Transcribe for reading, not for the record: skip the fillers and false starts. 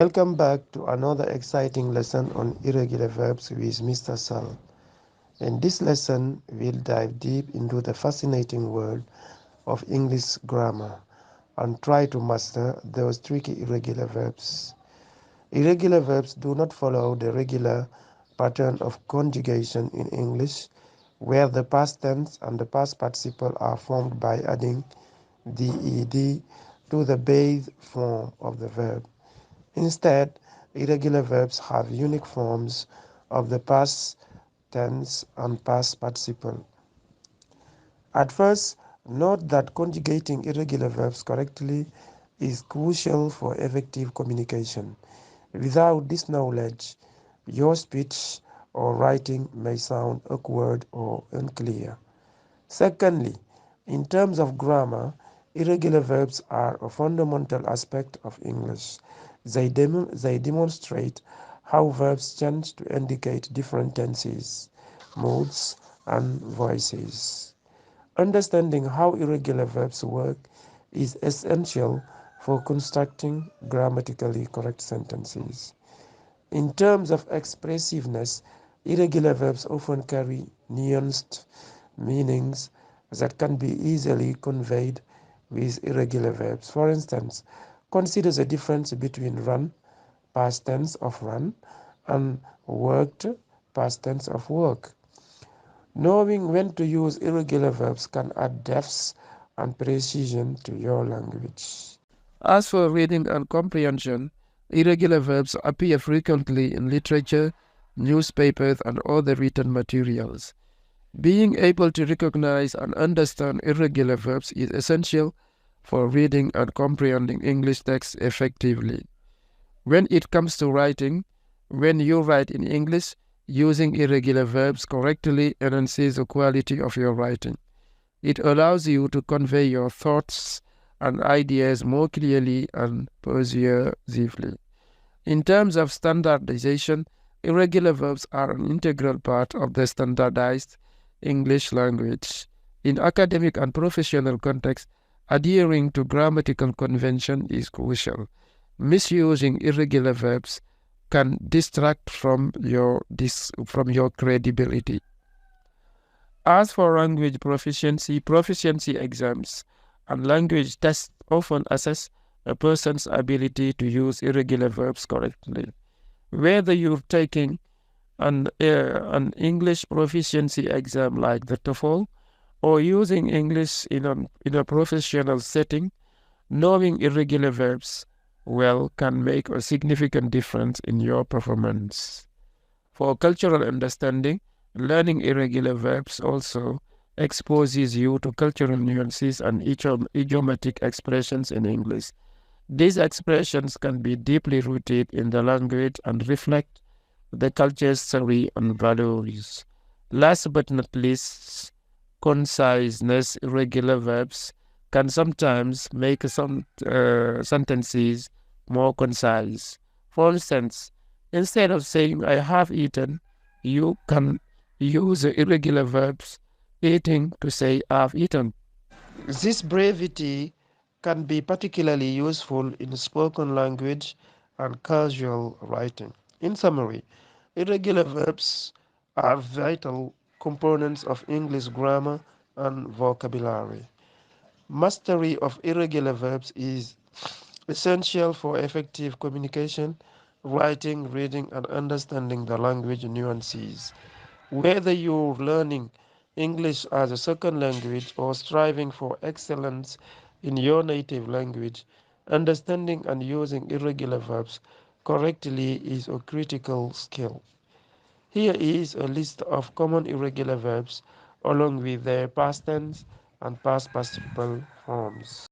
Welcome back to another exciting lesson on irregular verbs with Mr. Sall. In this lesson, we'll dive deep into the fascinating world of English grammar and try to master those tricky irregular verbs. Irregular verbs do not follow the regular pattern of conjugation in English, where the past tense and the past participle are formed by adding the ed to the base form of the verb. Instead, irregular verbs have unique forms of the past tense and past participle. At first, note that conjugating irregular verbs correctly is crucial for effective communication. Without this knowledge, your speech or writing may sound awkward or unclear. Secondly, in terms of grammar, irregular verbs are a fundamental aspect of English. They demonstrate how verbs change to indicate different tenses, moods, and voices. Understanding how irregular verbs work is essential for constructing grammatically correct sentences. In terms of expressiveness, irregular verbs often carry nuanced meanings that can be easily conveyed with irregular verbs. For instance, consider the difference between run, past tense of run, and worked, past tense of work. Knowing when to use irregular verbs can add depth and precision to your language. As for reading and comprehension, irregular verbs appear frequently in literature, newspapers, and other written materials. Being able to recognize and understand irregular verbs is essential for reading and comprehending English texts effectively. When it comes to writing, when you write in English, using irregular verbs correctly enhances the quality of your writing. It allows you to convey your thoughts and ideas more clearly and persuasively. In terms of standardization, irregular verbs are an integral part of the standardized English language. In academic and professional contexts, adhering to grammatical convention is crucial. Misusing irregular verbs can distract from your credibility. As for language proficiency, proficiency exams and language tests often assess a person's ability to use irregular verbs correctly. Whether you're taking an English proficiency exam like the TOEFL or using English in a professional setting, knowing irregular verbs well can make a significant difference in your performance. For cultural understanding, learning irregular verbs also exposes you to cultural nuances and idiomatic expressions in English. These expressions can be deeply rooted in the language and reflect the culture's story and values. Last but not least, conciseness, irregular verbs can sometimes make some sentences more concise. For instance, instead of saying I have eaten, you can use the irregular verbs eating to say I've eaten. This brevity can be particularly useful in spoken language and casual writing. In summary, irregular verbs are vital components of English grammar and vocabulary. Mastery of irregular verbs is essential for effective communication, writing, reading, and understanding the language nuances. Whether you're learning English as a second language or striving for excellence in your native language, understanding and using irregular verbs correctly is a critical skill. Here is a list of common irregular verbs along with their past tense and past participle forms.